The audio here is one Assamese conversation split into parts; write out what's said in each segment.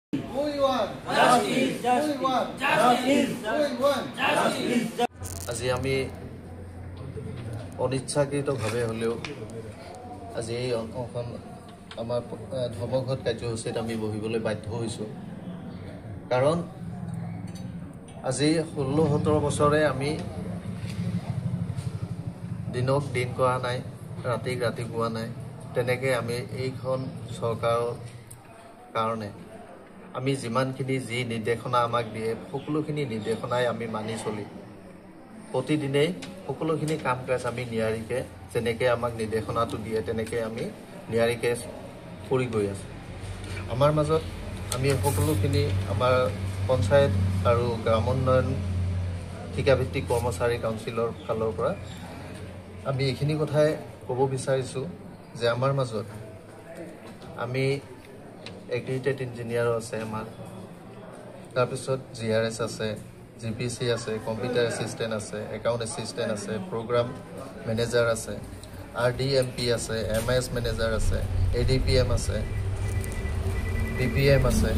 আজি আমি অনিচ্ছাকৃতভাৱে হলেও আজি এই অংশখন আমাৰ ধৰ্মঘট কাৰ্যসূচীত আমি বহিবলৈ বাধ্য হৈছোঁ কাৰণ আজি 16-17 বছৰে আমি দিনক দিন কৰা নাই ৰাতি কোৱা নাই তেনেকৈ আমি এইখন চৰকাৰৰ কাৰণে আমি যিমানখিনি যি নিৰ্দেশনা আমাক দিয়ে সকলোখিনি নিৰ্দেশনাই আমি মানি চলি প্ৰতিদিনেই সকলোখিনি কাম কাজ আমি নিয়াৰিকে যেনেকৈ আমাক নিৰ্দেশনাটো দিয়ে তেনেকৈ আমি নিয়াৰিকে কৰি গৈ আছোঁ আমাৰ মাজত আমি সকলোখিনি আমাৰ পঞ্চায়ত আৰু গ্ৰামোন্নয়ন ঠিকাভিত্তিক কৰ্মচাৰী কাউন্সিলৰ ফালৰ পৰা আমি এইখিনি কথাই ক'ব বিচাৰিছোঁ যে আমাৰ মাজত আমি এগ্ৰিগেটেড ইঞ্জিনিয়াৰো আছে আমাৰ তাৰপিছত GRS আছে GPC আছে কম্পিউটাৰ এছিষ্টেণ্ট আছে একাউণ্ট এছিষ্টেণ্ট আছে প্ৰগ্ৰাম মেনেজাৰ আছে RDMP আছে MS মেনেজাৰ আছে ADPM আছে BPM আছে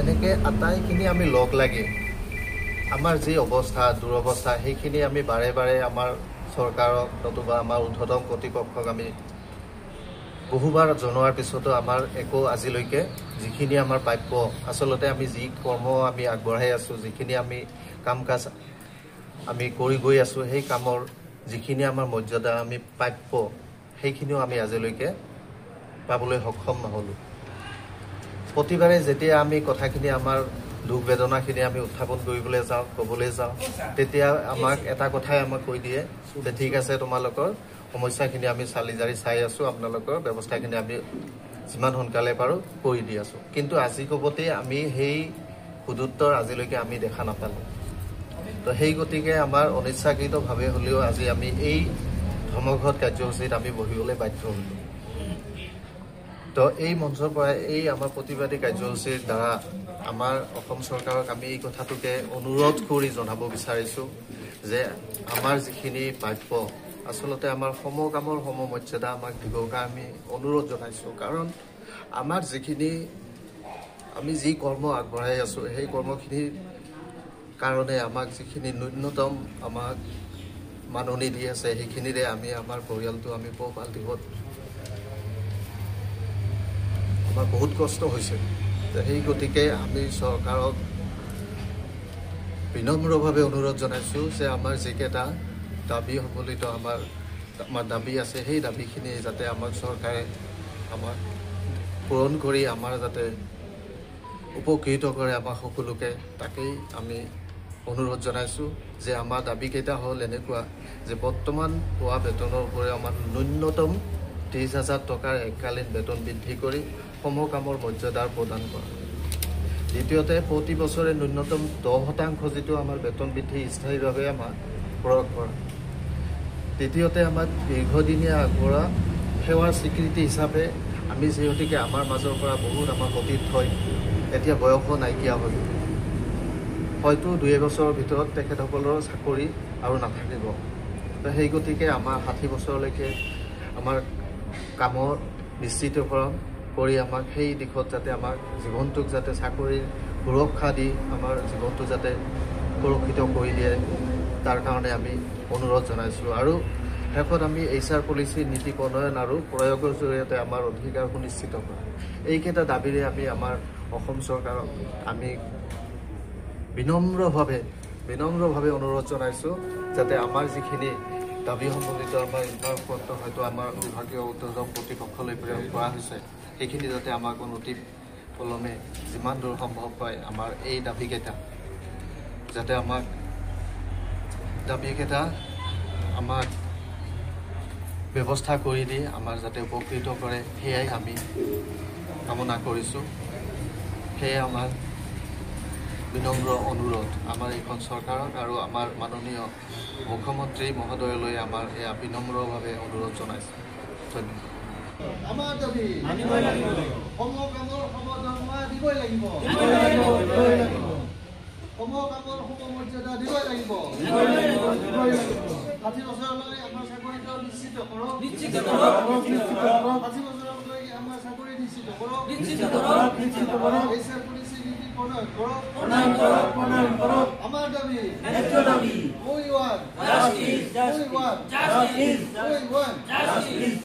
এনেকৈ আটাইখিনি আমি লগ লাগি আমাৰ যি অৱস্থা দুৰৱস্থা সেইখিনি আমি বাৰে আমাৰ চৰকাৰক নতুবা আমাৰ ঊৰ্ধ্বতন কৰ্তৃপক্ষক আমি বহুবাৰ জনোৱাৰ পিছতো আমাৰ একো আজিলৈকে যিখিনি আমাৰ প্ৰাপ্য আচলতে আমি যি কৰ্ম আমি আগবঢ়াই আছোঁ যিখিনি আমি কাম কাজ আমি কৰি গৈ আছোঁ সেই কামৰ যিখিনি আমাৰ মৰ্যাদা আমি প্ৰাপ্য সেইখিনিও আমি আজিলৈকে পাবলৈ সক্ষম নহ'লোঁ প্ৰতিবাৰে যেতিয়া আমি কথাখিনি আমাৰ দুখ বেদনাখিনি আমি উত্থাপন কৰিবলৈ যাওঁ ক'বলৈ যাওঁ তেতিয়া আমাক এটা কথাই আমাক কৈ দিয়ে যে ঠিক আছে তোমালোকৰ সমস্যাখিনি আমি চালি-জাৰি চাই আছোঁ আপোনালোকৰ ব্যৱস্থাখিনি আমি যিমান সোনকালে পাৰোঁ কৰি দি আছোঁ কিন্তু আজি ক'বতে আমি সেই সুদুত্তৰ আজিলৈকে আমি দেখা নাপালোঁ তো সেই গতিকে আমাৰ অনিচ্ছাকৃতভাৱে হ'লেও আজি আমি এই ধৰ্মঘট কাৰ্যসূচীত আমি বহিবলৈ বাধ্য হ'লোঁ তো এই মঞ্চৰ পৰা এই আমাৰ প্ৰতিবাদী কাৰ্যসূচীৰ দ্বাৰা আমাৰ অসম চৰকাৰক আমি এই কথাটোকে অনুৰোধ কৰি জনাব বিচাৰিছোঁ যে আমাৰ যিখিনি প্ৰাপ্য আচলতে আমাৰ সমকামৰ সমমৰ্যাদা আমাক দিবৰ কাৰণে আমি অনুৰোধ জনাইছোঁ কাৰণ আমাৰ যিখিনি আমি যি কৰ্ম আগবঢ়াই আছোঁ সেই কৰ্মখিনিৰ কাৰণে আমাক যিখিনি ন্যূনতম আমাক মাননি দি আছে সেইখিনিৰে আমি আমাৰ পৰিয়ালটো আমি পোহপাল দিবত আমাৰ বহুত কষ্ট হৈছে সেই গতিকে আমি চৰকাৰক বিনম্ৰভাৱে অনুৰোধ জনাইছোঁ যে আমাৰ যিকেইটা দাবী সম্বলিত আমাৰ দাবী আছে সেই দাবীখিনি যাতে আমাক চৰকাৰে আমাক পূৰণ কৰি আমাৰ যাতে উপকৃত কৰে আমাক সকলোকে তাকেই আমি অনুৰোধ জনাইছোঁ যে আমাৰ দাবীকেইটা হ'ল এনেকুৱা যে বৰ্তমান পোৱা বেতনৰ উপৰিও আমাৰ ন্যূনতম 30,000 টকাৰ এককালীন বেতন বৃদ্ধি কৰি সমকামৰ মৰ্যাদা প্ৰদান কৰা দ্বিতীয়তে প্ৰতি বছৰে ন্যূনতম 10% যিটো আমাৰ বেতন বৃদ্ধি স্থায়ীভাৱে আমাৰ প্ৰয়োগ কৰা তৃতীয়তে আমাৰ দীৰ্ঘদিনীয়া আগবঢ়া সেৱাৰ স্বীকৃতি হিচাপে আমি যিহেতুকে আমাৰ মাজৰ পৰা বহুত আমাৰ অতীত হয় এতিয়া বয়সো নাইকিয়া হ'ল হয়তো 2 বছৰৰ ভিতৰত তেখেতসকলৰ চাকৰি আৰু নাথাকিব তো সেই গতিকে আমাৰ 60 বছৰলৈকে আমাৰ কামৰ নিশ্চিতকৰণ কৰি আমাক সেই দিশত যাতে আমাৰ জীৱনটোক যাতে চাকৰিৰ সুৰক্ষা দি আমাৰ জীৱনটো যাতে সুৰক্ষিত কৰি দিয়ে তাৰ কাৰণে আমি অনুৰোধ জনাইছোঁ আৰু শেষত আমি HR পলিচি নীতি প্ৰণয়ন আৰু প্ৰয়োগৰ জৰিয়তে আমাৰ অধিকাৰ সুনিশ্চিত কৰা এইকেইটা দাবীৰে আমি আমাৰ অসম চৰকাৰক আমি বিনম্ৰভাৱে অনুৰোধ জনাইছোঁ যাতে আমাৰ যিখিনি দাবী সম্বলিত আমাৰ ইনফাৰপত্ৰ হয়তো আমাৰ বিভাগীয় ঊৰ্ধ্বতন কৰ্তৃপক্ষলৈ প্ৰেৰণ কৰা হৈছে সেইখিনি যাতে আমাক অতি পলমে যিমান দূৰ সম্ভৱ হয় আমাৰ এই দাবীকেইটা যাতে আমাক ব্যৱস্থা কৰি দি আমাৰ যাতে উপকৃত কৰে সেয়াই আমি কামনা কৰিছোঁ সেয়াই আমাৰ বিনম্ৰ অনুৰোধ আমাৰ এইখন চৰকাৰক আৰু আমাৰ মাননীয় মুখ্যমন্ত্ৰী মহোদয়লৈ আমাৰ এয়া বিনম্ৰভাৱে অনুৰোধ জনাইছোঁ ধন্যবাদ আমাৰ দাবী সমকামৰ সমধৰ্মা দিবই লাগিব সমকামৰ সমমৰ্যাদা দিবই লাগিব 60 বছৰলৈ আমাৰ চাকৰিটো নিশ্চিত কৰক 60 বছৰলৈ আমাৰ চাকৰি নিশ্চিত কৰক HR পলিচি প্ৰণয়ন কৰক আমাৰ দাবী we want justice